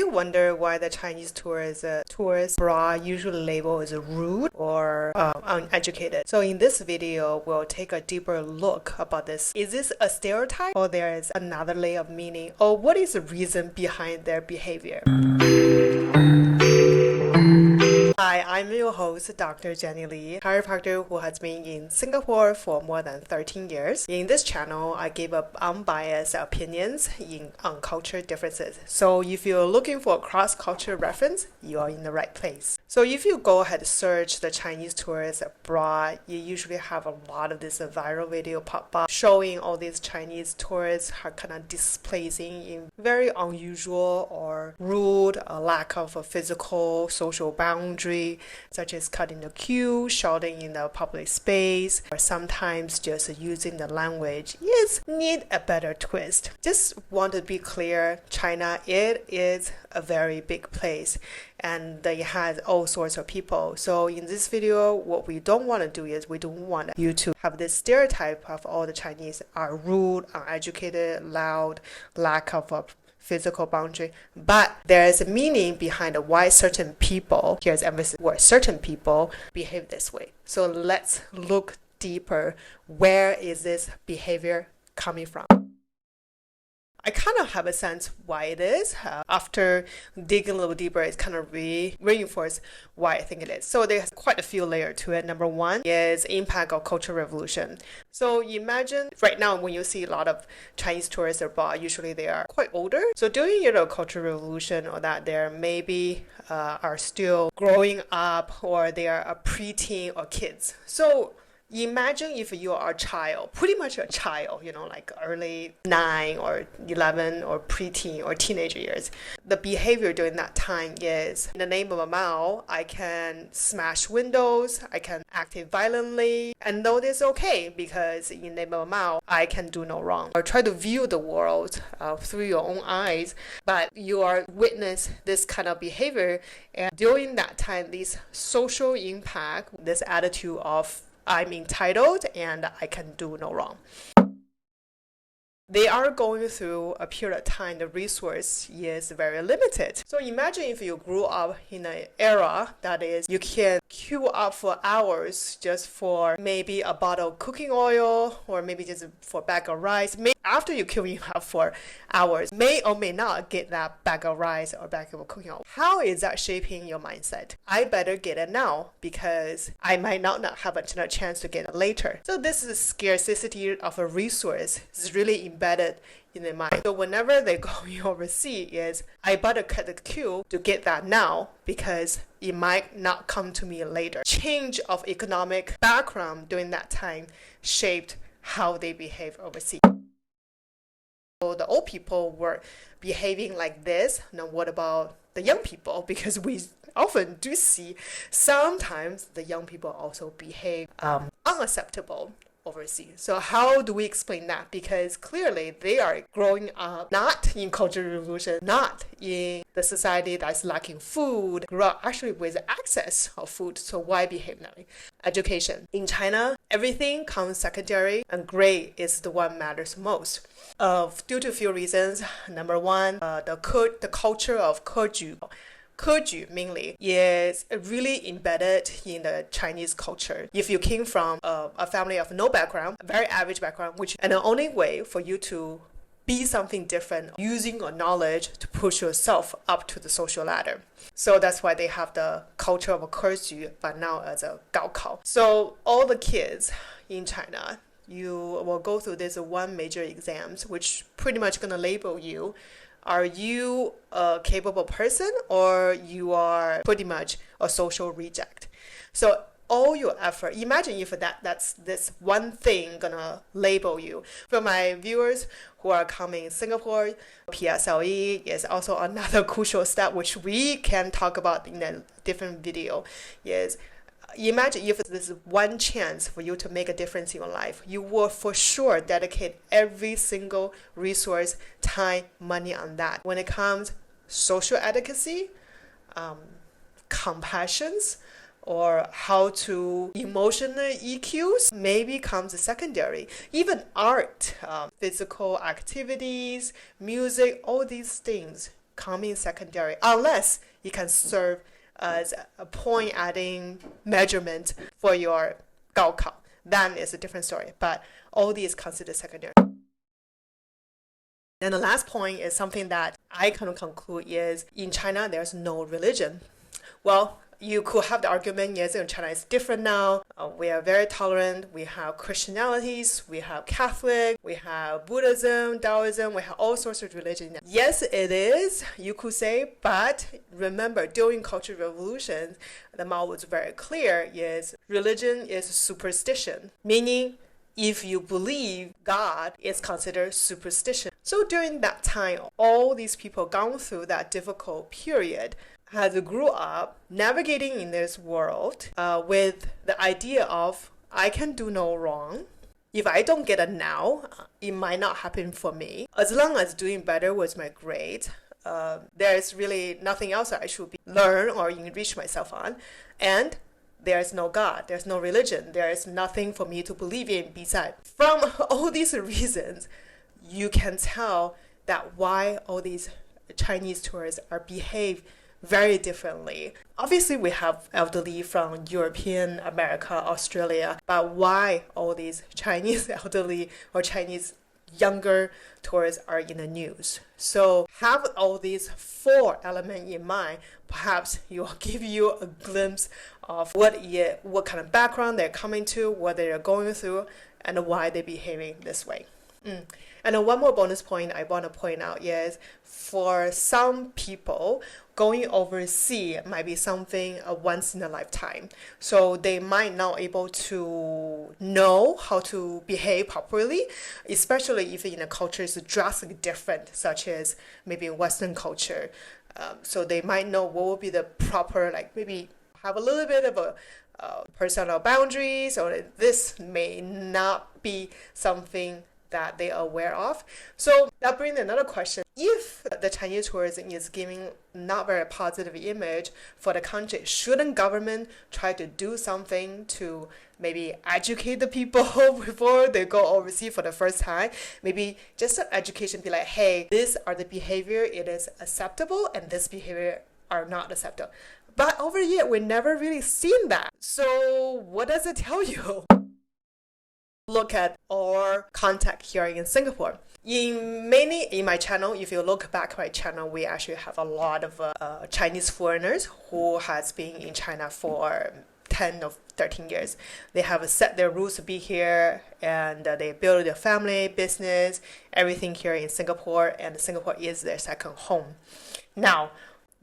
you wonder why the Chinese tourist bra usually labeled as rude or uneducated? So in this video, we'll take a deeper look about this. Is this a stereotype or there is another layer of meaning? Or what is the reason behind their behavior? Hi, I'm your host, Dr. Jenny Lee, chiropractor who has been in Singapore for more than 13 years. In this channel, I give up unbiased opinions on culture differences. So if you're looking for a cross-cultural reference, you are in the right place. So if you go ahead and search the Chinese tourist bra, you usually have a lot of this viral video pop up showing all these Chinese tourists are kind of displacing in very unusual or rude, lack of a physical social boundary, such as cutting the queue, shouting in the public space, or sometimes just using the language need a better twist. Just want to be clear, China, it is a very big place and it has all sorts of people. So in this video, what we don't want to do is we don't want you to have this stereotype of all the Chinese are rude, uneducated, loud, lack of a physical boundary, but there is a meaning behind why certain people, here's emphasis, where certain people behave this way. So let's look deeper. Where is this behavior coming from? I kind of have a sense why it is. After digging a little deeper, it's kind of reinforced why I think it is. So there's quite a few layers to it. Number one is impact of cultural revolution. So imagine right now when you see a lot of Chinese tourists abroad, usually they are quite older. So during cultural revolution or that they're maybe are still growing up or they are a preteen or kids. So imagine if you are a child, pretty much a child, like early 9 or 11 or preteen or teenager years. The behavior during that time is, in the name of a Mao, I can smash windows, I can act violently, and though it's okay because in the name of a Mao, I can do no wrong. Or try to view the world through your own eyes, but you are witness this kind of behavior, and during that time, this social impact, this attitude of I'm entitled and I can do no wrong. They are going through a period of time, the resource is very limited. So imagine if you grew up in an era that is, you can queue up for hours just for maybe a bottle of cooking oil or maybe just for a bag of rice. After you queuing up for hours, may or may not get that bag of rice or bag of cooking oil. How is that shaping your mindset? I better get it now because I might not have a chance to get it later. So this is scarcity of a resource is really embedded in their mind. So whenever they go overseas is, I better cut the queue to get that now because it might not come to me later. Change of economic background during that time shaped how they behave overseas. So the old people were behaving like this. Now what about the young people? Because we often do see sometimes the young people also behave unacceptable overseas. So how do we explain that? Because clearly they are growing up not in cultural revolution, not in the society that's lacking food, grew up actually with access of food. So why behave that way? Education. In China, everything comes secondary and grade is the one matters most. Due to a few reasons. Number one, the culture of keju. Keju mainly is really embedded in the Chinese culture. If you came from a family of no background, very average background, and the only way for you to be something different, using your knowledge to push yourself up to the social ladder. So that's why they have the culture of a keju, but now as a gaokao. So all the kids in China, you will go through this one major exams, which pretty much going to label you. Are you a capable person or you are pretty much a social reject? So all your effort, imagine if that's this one thing gonna label you. For my viewers who are coming in Singapore, PSLE is also another crucial step which we can talk about in a different video. Is imagine if this is one chance for you to make a difference in your life, you will for sure dedicate every single resource, time, money on that. When it comes social advocacy, compassions, or how to emotional EQs maybe comes secondary. Even art, physical activities, music, all these things coming secondary unless it can serve as a point adding measurement for your 高考. Then it's a different story. But all these considered secondary. Then the last point is something that I kind of conclude is in China, there's no religion. Well, you could have the argument, yes, in China it's different now. We are very tolerant. We have Christianities, we have Catholic, we have Buddhism, Taoism, we have all sorts of religions. Yes, it is, you could say, but remember, during Cultural Revolution, the Mao was very clear, yes, religion is superstition, meaning if you believe God, it's considered superstition. So during that time, all these people gone through that difficult period has grew up navigating in this world with the idea of I can do no wrong. If I don't get it now, it might not happen for me. As long as doing better with my grades, there is really nothing else I should learn or enrich myself on. And there's no God, there's no religion, there is nothing for me to believe in beside. From all these reasons, you can tell that why all these Chinese tourists are behave very differently. Obviously, we have elderly from European, America, Australia, but why all these Chinese elderly or Chinese younger tourists are in the news? So have all these 4 elements in mind. Perhaps it will give you a glimpse of what kind of background they're coming to, what they're going through, and why they're behaving this way. And one more bonus point I want to point out is for some people, going overseas might be something once in a lifetime. So they might not able to know how to behave properly, especially if in a culture is drastically different, such as maybe in Western culture. So they might know what will be the proper, like maybe have a little bit of a personal boundaries, or this may not be something that they are aware of. So that brings another question. If the Chinese tourism is giving not very positive image for the country, shouldn't government try to do something to maybe educate the people before they go overseas for the first time? Maybe just an education, be like, hey, these are the behavior, it is acceptable, and this behavior are not acceptable. But over here, we never really seen that. So what does it tell you? Look at our contact here in Singapore. In my channel, if you look back at my channel, we actually have a lot of Chinese foreigners who has been in China for 10 or 13 years. They have set their roots to be here, and they build their family, business, everything here in Singapore, and Singapore is their second home. Now,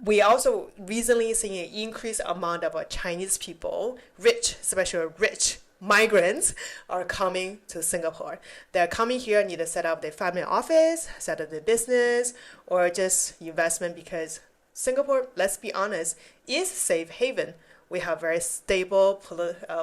we also recently seen an increased amount of Chinese people, rich, especially rich migrants, are coming to Singapore. They're coming here, need to set up their family office, set up their business, or just investment, because Singapore, let's be honest, is safe haven. We have very stable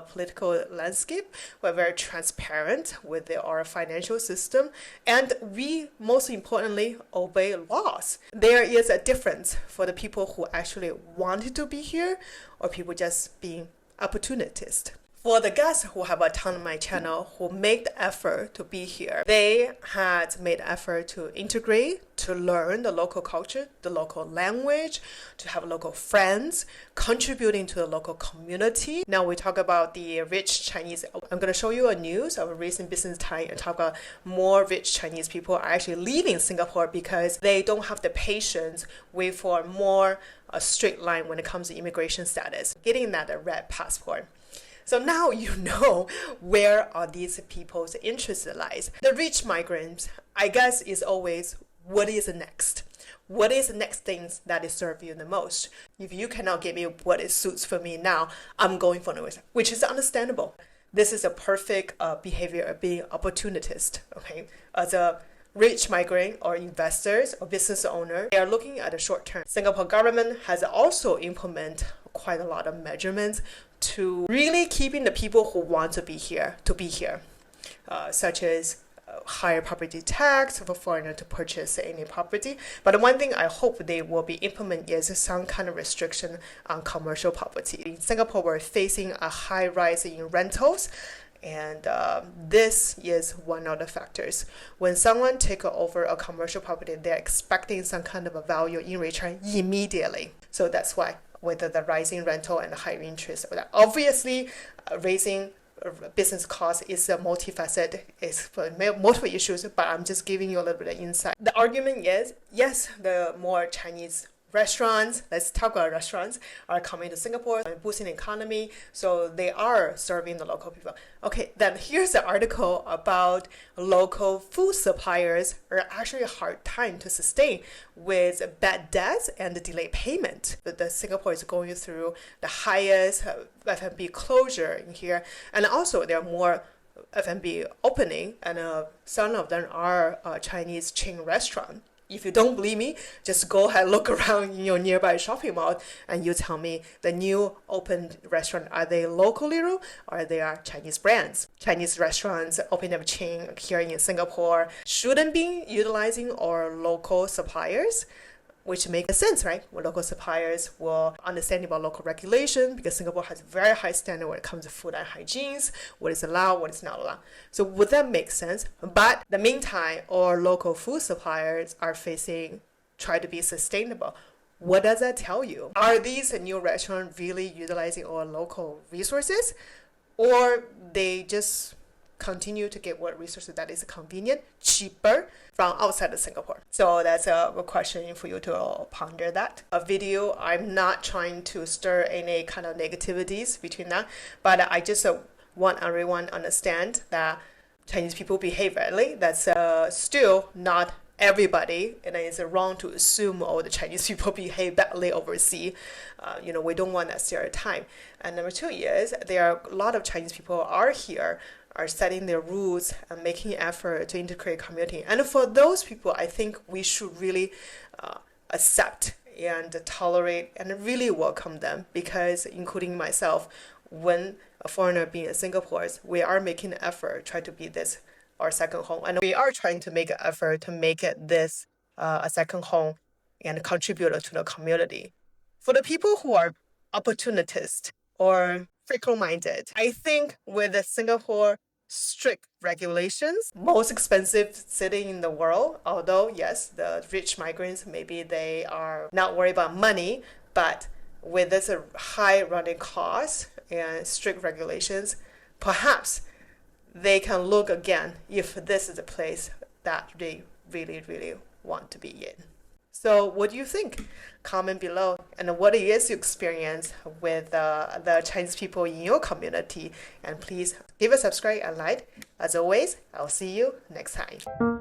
political landscape. We're very transparent with our financial system. And we, most importantly, obey laws. There is a difference for the people who actually wanted to be here, or people just being opportunists. For the guests who have attended my channel, who made the effort to be here, they had made effort to integrate, to learn the local culture, the local language, to have local friends, contributing to the local community. Now we talk about the rich Chinese. I'm going to show you a news of a recent business time and talk about more rich Chinese people are actually leaving Singapore because they don't have the patience wait for more straight line when it comes to immigration status, getting that red passport. So now you know where are these people's interests lies. The rich migrants, I guess, is always what is the next? What is the next things that is serve you the most? If you cannot give me what it suits for me now, I'm going for the which is understandable. This is a perfect behavior of being opportunist. Okay, as a rich migrant or investors or business owner, they are looking at the short term. Singapore government has also implemented quite a lot of measurements to really keeping the people who want to be here, such as higher property tax for foreigner to purchase any property. But the one thing I hope they will be implement is some kind of restriction on commercial property. In Singapore, we're facing a high rise in rentals, And this is one of the factors. When someone takes over a commercial property, they're expecting some kind of a value in return immediately. So that's why with the rising rental and higher interest, obviously raising business cost is a multifaceted, it's for multiple issues, but I'm just giving you a little bit of insight. The argument is, yes, the more Chinese restaurants, let's talk about restaurants, are coming to Singapore and boosting the economy, so they are serving the local people. Okay, then here's the article about local food suppliers are actually a hard time to sustain with bad debts and the delayed payment. The Singapore is going through the highest F&B closure in here, and also there are more F&B opening, and some of them are Chinese chain restaurant. If you don't believe me, just go ahead and look around in your nearby shopping mall and you tell me the new opened restaurant, are they locally run or they are Chinese brands? Chinese restaurants opening up chain here in Singapore shouldn't be utilizing our local suppliers, which makes sense, right? Well, local suppliers will understand about local regulation because Singapore has very high standard when it comes to food and hygiene, what is allowed, what is not allowed. So would that make sense? But in the meantime, our local food suppliers are try to be sustainable. What does that tell you? Are these new restaurants really utilizing our local resources, or they just continue to get what resources that is convenient, cheaper from outside of Singapore? So that's a question for you to ponder that. A video, I'm not trying to stir any kind of negativities between that, but I just want everyone to understand that Chinese people behave badly. That's still not everybody, and it's wrong to assume all the Chinese people behave badly overseas. We don't want that stereotype. And number two is there are a lot of Chinese people are here, are setting their rules and making effort to integrate community. And for those people, I think we should really accept and tolerate and really welcome them, because including myself, when a foreigner being in Singapore, we are making an effort, try to be this our second home. And we are trying to make an effort to make it this a second home and contribute to the community. For the people who are opportunists or fickle-minded, I think with the Singapore strict regulations, most expensive city in the world, although yes, the rich migrants, maybe they are not worried about money, but with this high running costs and strict regulations, perhaps they can look again if this is a place that they really, really want to be in. So what do you think? Comment below. And what is your experience with the Chinese people in your community? And please give a subscribe and like. As always, I'll see you next time.